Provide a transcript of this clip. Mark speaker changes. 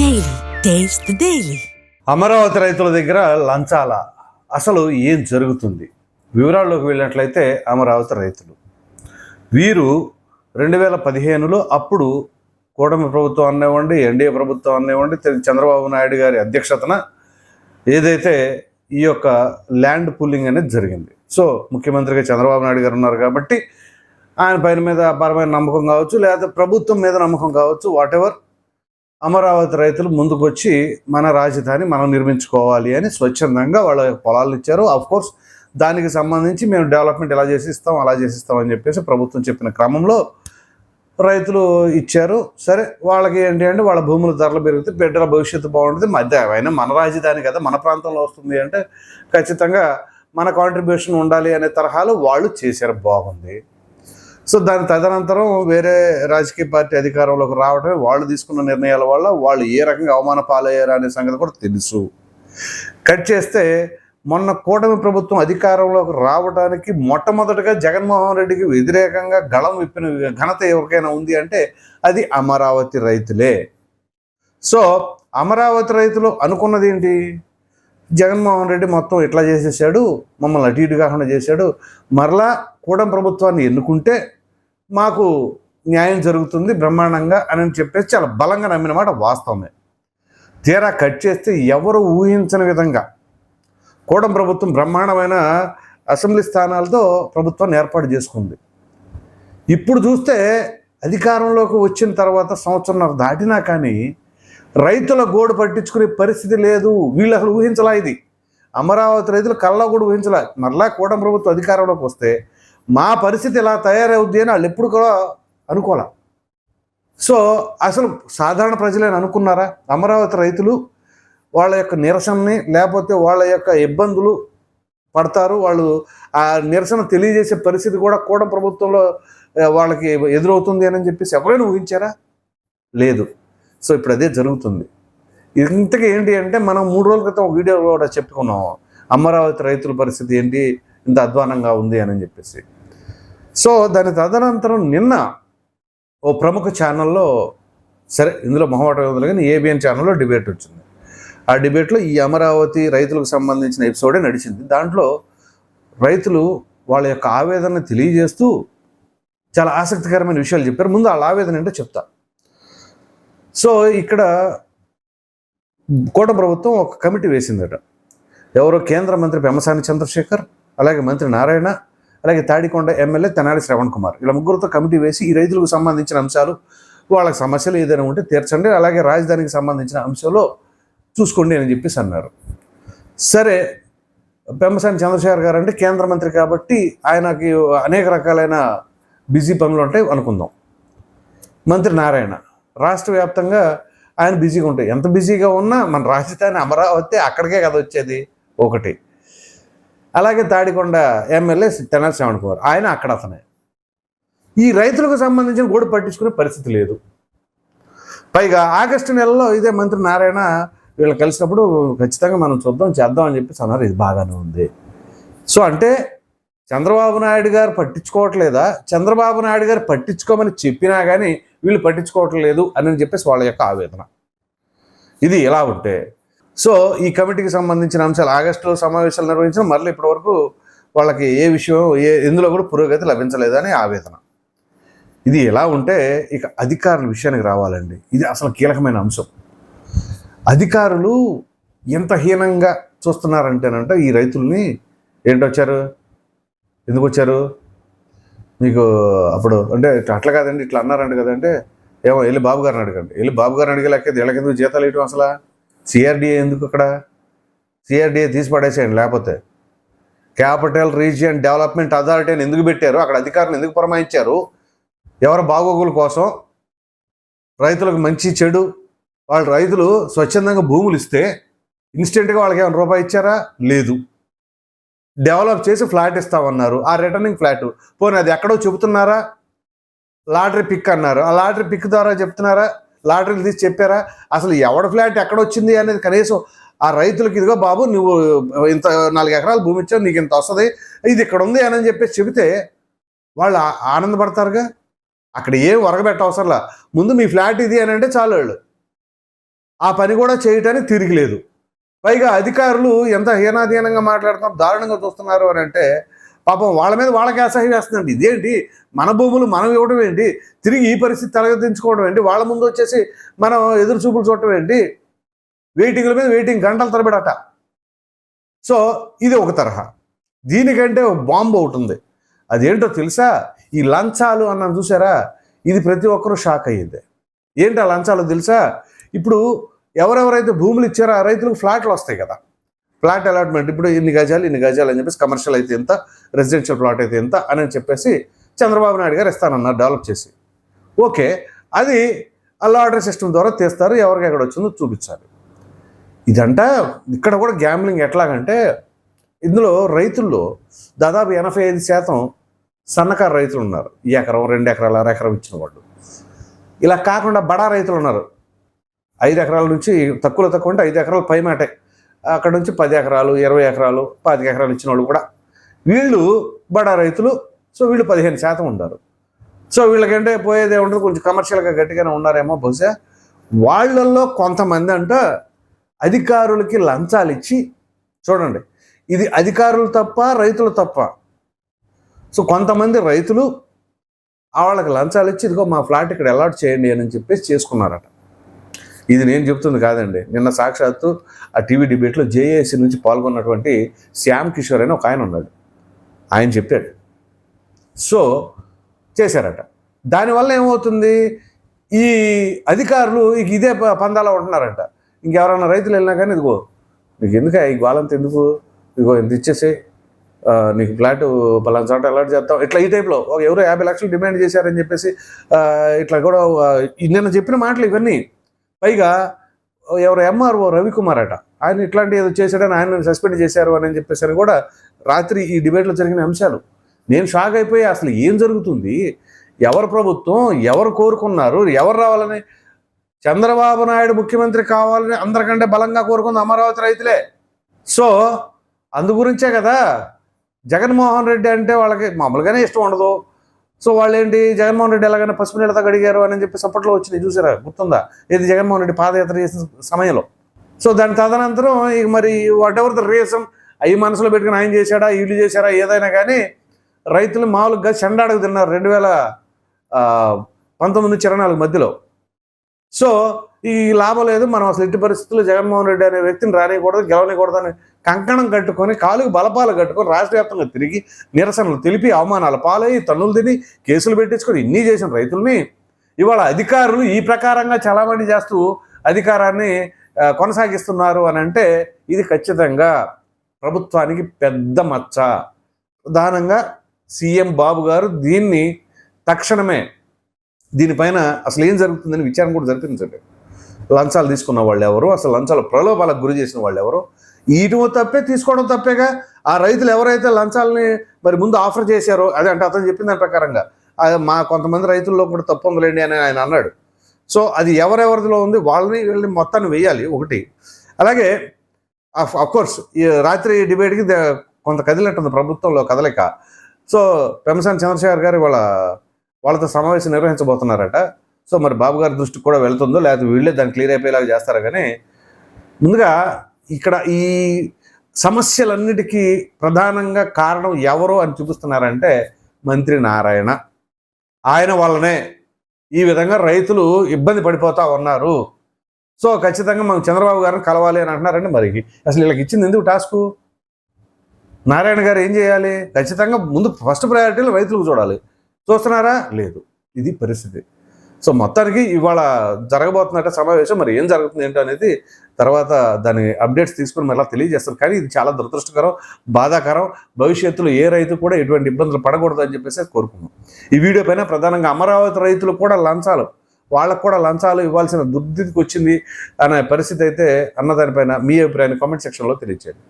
Speaker 1: Daily taste the daily.
Speaker 2: Amaravati రైతుల దగ్గర లంచాల అసలు ఏం జరుగుతుంది? వివరాల్లోకి వెళ్ళినట్లయితే అమరావతి రైతులు వీరు 2015లో అప్పుడు కూటమి ప్రభుత్వం అనివ్వండి, ఎన్డీఏ ప్రభుత్వం అనివ్వండి, చంద్రబాబు నాయుడు గారి అధ్యక్షతన ఏదైతే ఈ యొక్క ల్యాండ్ పూలింగ్ అనేది జరిగింది. సో ముఖ్యమంత్రిగా చంద్రబాబు నాయుడు గారు ఉన్నారు కాబట్టి ఆయన పైన మీద అపారమైన నమ్మకం కావచ్చు, లేదా ప్రభుత్వం మీద నమ్మకం కావచ్చు, వాటెవర్, అమరావతి రైతులు ముందుకు వచ్చి మన రాజధాని మనం నిర్మించుకోవాలి అని స్వచ్ఛందంగా వాళ్ళ పొలాలు ఇచ్చారు. కోర్స్ దానికి సంబంధించి మేము డెవలప్మెంట్ ఇలా చేసిస్తాం అలా చేసిస్తాం అని చెప్పేసి ప్రభుత్వం చెప్పిన క్రమంలో రైతులు ఇచ్చారు. సరే, వాళ్ళకి ఏంటి అంటే వాళ్ళ భూముల ధరలు పెరిగితే బిడ్డల భవిష్యత్తు బాగుంటుంది, మధ్య అయినా మన రాజధాని కదా, మన ప్రాంతంలో వస్తుంది అంటే ఖచ్చితంగా మన కాంట్రిబ్యూషన్ ఉండాలి అనే తరహాలో వాళ్ళు చేశారు, బాగుంది. సో దాని తదనంతరం వేరే రాజకీయ పార్టీ అధికారంలోకి రావడమే, వాళ్ళు తీసుకున్న నిర్ణయాల వల్ల వాళ్ళు ఏ రకంగా అవమాన పాలయ్యారు అనే సంగతి కూడా తెలుసు. కట్ చేస్తే మొన్న కూటమి ప్రభుత్వం అధికారంలోకి రావడానికి మొట్టమొదటిగా జగన్మోహన్ రెడ్డికి వ్యతిరేకంగా గళం విప్పిన ఘనత ఎవరికైనా ఉంది అంటే అది అమరావతి రైతులే. సో అమరావతి రైతులు అనుకున్నది ఏంటి? జగన్మోహన్ రెడ్డి మొత్తం ఇట్లా చేసేసాడు, మమ్మల్ని అటు ఇటు కాకుండా చేశాడు, మరలా కూటమి ప్రభుత్వాన్ని ఎన్నుకుంటే మాకు న్యాయం జరుగుతుంది బ్రహ్మాండంగా అని చెప్పేసి చాలా బలంగా నమ్మిన మాట వాస్తవమే. తీరా కట్ చేస్తే ఎవరు ఊహించని విధంగా కూటమి ప్రభుత్వం బ్రహ్మాండమైన అసెంబ్లీ స్థానాలతో ప్రభుత్వాన్ని ఏర్పాటు చేసుకుంది. ఇప్పుడు చూస్తే అధికారంలోకి వచ్చిన తర్వాత సంవత్సరంన్నర దాటినా కానీ రైతుల గోడు పట్టించుకునే పరిస్థితి లేదు. వీళ్ళు అసలు ఊహించలా, ఇది అమరావతి రైతులు కళ్ళలో కూడా ఊహించలా. మరలా కూటమి ప్రభుత్వం అధికారంలోకి వస్తే మా పరిస్థితి ఇలా తయారవుద్ది అని వాళ్ళు ఎప్పుడు కూడా అనుకోలే. సో అసలు సాధారణ ప్రజలేని అనుకున్నారా? అమరావతి రైతులు వాళ్ళ యొక్క నిరసనని, లేకపోతే వాళ్ళ యొక్క ఇబ్బందులు పడతారు, వాళ్ళు ఆ నిరసన తెలియజేసే పరిస్థితి కూడా కూటమి ప్రభుత్వంలో వాళ్ళకి ఎదురవుతుంది అని చెప్పేసి ఎవరైనా ఊహించారా? లేదు. సో ఇప్పుడు అదే జరుగుతుంది. ఇంతకీ ఏంటి అంటే మనం 3 రోజుల క్రితం వీడియో కూడా చెప్పుకున్నాం, అమరావతి రైతుల పరిస్థితి ఏంటి ఇంత అధ్వానంగా ఉంది అని చెప్పేసి. సో దాని తదనంతరం నిన్న ఓ ప్రముఖ ఛానల్లో, సరే ఇందులో మొహమాటం ఉంది కానీ ఏబిఎన్ ఛానల్లో డిబేట్ వచ్చింది. ఆ డిబేట్లో ఈ అమరావతి రైతులకు సంబంధించిన ఎపిసోడే నడిచింది. దాంట్లో రైతులు వాళ్ళ యొక్క ఆవేదన తెలియజేస్తూ చాలా ఆసక్తికరమైన విషయాలు చెప్పారు. ముందు వాళ్ళ ఆవేదన ఏంటో చెప్తా. సో ఇక్కడ కూటమి ప్రభుత్వం ఒక కమిటీ వేసిందట. ఎవరో కేంద్ర మంత్రి పెమ్మసాని చంద్రశేఖర్, అలాగే మంత్రి నారాయణ, అలాగే తాడికొండ ఎమ్మెల్యే తెనాలి శ్రవణ్ కుమార్, ఇలా ముగ్గురితో కమిటీ వేసి ఈ రైతులకు సంబంధించిన అంశాలు, వాళ్ళకి సమస్యలు ఏదైనా ఉంటే తీర్చండి, అలాగే రాజధానికి సంబంధించిన అంశంలో చూసుకోండి అని చెప్పేసి అన్నారు. సరే, పెమ్మసాని చంద్రశేఖర్ గారు అంటే కేంద్ర మంత్రి కాబట్టి ఆయనకి అనేక రకాలైన బిజీ పనులు ఉంటాయి అనుకుందాం. మంత్రి నారాయణ రాష్ట్ర వ్యాప్తంగా ఆయన బిజీగా ఉంటాయి. ఎంత బిజీగా ఉన్నా మన రాజధాని అమరావతి అక్కడికే కదా వచ్చేది ఒకటి. అలాగే తాడికొండ ఎమ్మెల్యే తెనాలి శ్రవణ్ కుమార్, ఆయన అక్కడ అతనే. ఈ రైతులకు సంబంధించిన గోడు పట్టించుకునే పరిస్థితి లేదు. పైగా ఆగస్టు నెలలో ఇదే మంత్రి నారాయణ వీళ్ళు కలిసినప్పుడు ఖచ్చితంగా మనం చూద్దాం చేద్దాం అని చెప్పేసి అన్నారు. ఇది బాగానే ఉంది. సో అంటే చంద్రబాబు నాయుడు గారు పట్టించుకోవట్లేదా? చంద్రబాబు నాయుడు గారు పట్టించుకోమని చెప్పినా కానీ వీళ్ళు పట్టించుకోవట్లేదు అని చెప్పేసి వాళ్ళ యొక్క ఆవేదన. ఇది ఎలా ఉంటే, సో ఈ కమిటీకి సంబంధించిన అంశాలు ఆగస్టులో సమావేశాలు నిర్వహించిన, మరలా ఇప్పటి వరకు వాళ్ళకి ఏ విషయం ఎందులో కూడా పురోగతి లభించలేదని ఆవేదన. ఇది ఎలా ఉంటే ఇక అధికారుల విషయానికి రావాలండి. ఇది అసలు కీలకమైన అంశం. అధికారులు ఎంత హీనంగా చూస్తున్నారంటేనంటే ఈ రైతుల్ని ఏంటొచ్చారు, ఎందుకు వచ్చారు మీకు అప్పుడు అంటే అట్లా కాదండి ఇట్లా అన్నారంట కదంటే, ఏమో వెళ్ళి బాబు గారిని అడగండి, వెళ్ళి బాబు గారిని అడిగే లెక్క వీళ్ళకి ఎందుకు జీతాలు ఇవ్వడం? అసలు సిఆర్డిఏ ఎందుకు? అక్కడ సిఆర్డిఏ తీసి పడేసేయండి. లేకపోతే క్యాపిటల్ రీజియన్ డెవలప్మెంట్ అథారిటీ అని ఎందుకు పెట్టారు? అక్కడ అధికారులు ఎందుకు పురమాయించారు? ఎవరి బాగోగుల కోసం? రైతులకు మంచి చెడు, వాళ్ళు రైతులు స్వచ్ఛందంగా భూములు ఇస్తే ఇన్స్టెంట్గా వాళ్ళకి ఏమైనా రూపాయి ఇచ్చారా? లేదు. డెవలప్ చేసి ఫ్లాట్ ఇస్తామన్నారు, ఆ రిటర్నింగ్ ఫ్లాట్ పోనీ అది ఎక్కడో చెబుతున్నారా? లాటరీ పిక్ అన్నారు, ఆ లాటరీ పిక్ ద్వారా చెప్తున్నారా? లాటరీలు తీసి చెప్పారా? అసలు ఎవడ ఫ్లాట్ ఎక్కడొచ్చింది అనేది కనీసం ఆ రైతులకి, ఇదిగో బాబు నువ్వు ఇంత 4 ఎకరాలు భూమి ఇచ్చావు, నీకు ఇంత వస్తుంది, ఇది ఇక్కడ ఉంది అని చెప్పేసి చెబితే వాళ్ళు ఆనందపడతారుగా. అక్కడ ఏం వరగబెట్ట అవసరంలా, ముందు మీ ఫ్లాట్ ఇది అని అంటే చాలు. వాళ్ళు ఆ పని కూడా చేయటానికి తిరిగి లేదు. పైగా అధికారులు ఎంత హీనాధీనంగా మాట్లాడుతున్నారు, దారుణంగా చూస్తున్నారు అని అంటే పాపం వాళ్ళ మీద వాళ్ళకి అసహ్యం వేస్తుందండి. ఇదేంటి, మన భూములు మనం ఇవ్వడం ఏంటి, తిరిగి ఈ పరిస్థితి తలదించుకోవడం ఏంటి, వాళ్ళ ముందు వచ్చేసి మనం ఎదురు చూపులు చూడటం ఏంటి, వెయిటింగ్ల మీద వెయిటింగ్ గంటల తరబడట. సో ఇది ఒక తరహా. దీనికంటే ఒక బాంబు ఒకటి ఉంది. అదేంటో తెలుసా? ఈ లంచాలు అన్నాను చూసారా, ఇది ప్రతి ఒక్కరూ షాక్ అయ్యింది. ఏంటి ఆ లంచాలు తెలుసా? ఇప్పుడు ఎవరెవరైతే భూములు ఇచ్చారో ఆ రైతులకు ఫ్లాట్లు వస్తాయి కదా, ఫ్లాట్ అలాట్మెంట్. ఇప్పుడు ఇన్ని గజాలు అని చెప్పేసి, కమర్షియల్ అయితే ఎంత, రెసిడెన్షియల్ ప్లాట్ అయితే ఎంత అని చెప్పేసి చంద్రబాబు నాయుడు గారు ఇస్తానన్నారు డెవలప్ చేసి. ఓకే, అది లాటరీ సిస్టమ్ ద్వారా తీస్తారు, ఎవరికి ఎక్కడ వచ్చిందో చూపించాలి. ఇదంట ఇక్కడ కూడా గ్యాంబ్లింగ్. ఎట్లాగంటే ఇందులో రైతుల్లో దాదాపు 85% సన్నకారు రైతులు ఉన్నారు. ఈ ఎకరం, 2 ఎకరాలు, అరెకరం ఇచ్చిన వాళ్ళు. ఇలా కాకుండా బడా రైతులు ఉన్నారు. 5 ఎకరాల నుంచి తక్కువ అంటే 5 ఎకరాలు పై మాటే, అక్కడ నుంచి 10 ఎకరాలు, 20 ఎకరాలు, 25 ఎకరాలు ఇచ్చిన వాళ్ళు కూడా. వీళ్ళు బడా రైతులు. సో వీళ్ళు 15% ఉన్నారు. సో వీళ్ళకంటే పోయేదే ఉండదు, కొంచెం కమర్షియల్గా గట్టిగానే ఉన్నారేమో బహుశా. వాళ్ళల్లో కొంతమంది అంట అధికారులకి లంచాలు ఇచ్చి, చూడండి ఇది అధికారులు తప్ప రైతులు తప్ప. సో కొంతమంది రైతులు వాళ్ళకి లంచాలు ఇచ్చి ఇదిగో మా ఫ్లాట్ ఇక్కడ అలాట్ చేయండి అని చెప్పేసి చేసుకున్నారట. ఇది నేను చెప్తుంది కాదండి. నిన్న సాక్షాత్తు ఆ టీవీ డిబేట్లో జేఏసీ నుంచి పాల్గొన్నటువంటి శ్యామ్ కిషోర్ అని ఒక ఆయన ఉన్నాడు, ఆయన చెప్పాడు. సో చేశారట. దానివల్ల ఏమవుతుంది, ఈ అధికారులు ఇదే పందాలో ఉంటున్నారంట. ఇంకెవరన్నా రైతులు వెళ్ళినా కానీ ఇదిగో నీకు ఎందుకు ఈ గోలంత ఎందుకు, ఇదిగో ఎంత ఇచ్చేసి నీకు ఫ్లాట్ పలానా చోట అలాట్ చేస్తాం, ఇట్లా ఈ టైప్లో. ఎవరో 50 లక్షలు డిమాండ్ చేశారని చెప్పేసి ఇట్లా కూడా నిన్న చెప్పిన మాటలు ఇవన్నీ. పైగా ఎవరు ఎంఆర్ఓ రవికుమార్ అట, ఆయన ఇట్లాంటి ఏదో చేశాడని ఆయన సస్పెండ్ చేశారు అని చెప్పేసి అని కూడా రాత్రి ఈ డిబేట్లో జరిగిన అంశాలు. నేను షాక్ అయిపోయి అసలు ఏం జరుగుతుంది, ఎవరు ప్రభుత్వం, ఎవరు కోరుకున్నారు, ఎవరు రావాలని. చంద్రబాబు నాయుడు ముఖ్యమంత్రి కావాలని అందరికంటే బలంగా కోరుకుంది అమరావతి రైతులే. సో అందు గురించే కదా జగన్మోహన్ రెడ్డి అంటే వాళ్ళకి మామూలుగానే ఇష్టం ఉండదు. సో వాళ్ళు ఏంటి, జగన్మోహన్ రెడ్డి ఎలాగైనా పసుపు నీళ్ళతో గడిగారు అని చెప్పి సపోర్ట్లో వచ్చినాయి చూసారా, గుర్తుందా? ఇది జగన్మోహన్ రెడ్డి పాదయాత్ర చేసిన సమయంలో. సో దాని తదనంతరం ఇక మరి వాట్ ఎవర్ ద రీజన్, అవి మనసులో పెట్టుకుని ఆయన చేశాడా, వీళ్ళు చేశారా, ఏదైనా కానీ రైతులు మామూలుగా చెండాడకు తిన్నారు 2019-24 మధ్యలో. సో ఈ లాభం లేదు, మనం అసలు ఎట్టి పరిస్థితుల్లో జగన్మోహన్ రెడ్డి అనే వ్యక్తిని రానియకూడదు, గెలవనికూడదు అని కంకణం కట్టుకొని, కాలుకు బలపాలు కట్టుకొని రాష్ట్ర వ్యాప్తంగా తిరిగి నిరసనలు తెలిపి, అవమానాల పాలయ్యి, తన్నులు తిని, కేసులు పెట్టించుకొని ఇన్ని చేసిన రైతుల్ని ఇవాళ అధికారులు ఈ ప్రకారంగా చలామణి చేస్తూ అధికారాన్ని కొనసాగిస్తున్నారు అని అంటే ఇది ఖచ్చితంగా ప్రభుత్వానికి పెద్ద మచ్చ. ప్రధానంగా సీఎం బాబు గారు దీన్ని తక్షణమే దీనిపైన అసలు ఏం జరుగుతుందని విచారణ కూడా జరిపించండి. లంచాలు తీసుకున్న వాళ్ళు ఎవరు, అసలు లంచాల ప్రలోభాలకు గురి చేసిన వాళ్ళు ఎవరు, ఈటో తప్పే తీసుకోవడం తప్పేగా. ఆ రైతులు ఎవరైతే లంచాలని మరి ముందు ఆఫర్ చేశారో, అదే అంటే అతను చెప్పిన దాని ప్రకారంగా మా కొంతమంది రైతుల్లో కూడా తప్పు ఉందిలేండి అని ఆయన అన్నాడు. సో అది ఎవరెవరిలో ఉంది వీళ్ళని మొత్తాన్ని వేయాలి ఒకటి. అలాగే అఫ్కోర్స్ ఈ రాత్రి డిబేట్కి కొంత కదిలినట్టుంది ప్రభుత్వంలో కదలిక. సో పెమ్మసాని చంద్రశేఖర్ గారు వాళ్ళతో సమావేశం నిర్వహించబోతున్నారట. సో మరి బాబు గారి దృష్టికి కూడా వెళ్తుందో లేకపోతే వీళ్ళే దాన్ని క్లియర్ అయిపోయేలాగా చేస్తారా. కానీ ముందుగా ఇక్కడ ఈ సమస్యలన్నిటికీ ప్రధానంగా కారణం ఎవరు అని చూపిస్తున్నారంటే మంత్రి నారాయణ. ఆయన వల్లనే ఈ విధంగా రైతులు ఇబ్బంది పడిపోతూ ఉన్నారు. సో ఖచ్చితంగా మనం చంద్రబాబు గారిని కలవాలి అని అంటున్నారండి. మరి అసలు వీళ్ళకి ఇచ్చింది ఎందుకు టాస్కు? నారాయణ గారు ఏం చేయాలి? ఖచ్చితంగా ముందు ఫస్ట్ ప్రయారిటీలో రైతులకు చూడాలి. చూస్తున్నారా? లేదు. ఇది పరిస్థితి. సో మొత్తానికి ఇవాళ జరగబోతున్నట్టు సమావేశం. మరి ఏం జరుగుతుంది ఏంటో అనేది తర్వాత దాని అప్డేట్స్ తీసుకుని మళ్ళీ తెలియజేస్తారు. కానీ ఇది చాలా దురదృష్టకరం, బాధాకరం. భవిష్యత్తులో ఏ రైతు కూడా ఎటువంటి ఇబ్బందులు పడకూడదు అని చెప్పేసి కోరుకున్నాం. ఈ వీడియో పైన ప్రధానంగా అమరావతి రైతులు కూడా వాళ్ళకు కూడా లంచాలు ఇవ్వాల్సిన దుర్దితికి వచ్చింది అనే పరిస్థితి అయితే అన్నదానిపైన మీ అభిప్రాయాన్ని కామెంట్ సెక్షన్లో తెలియజేయండి.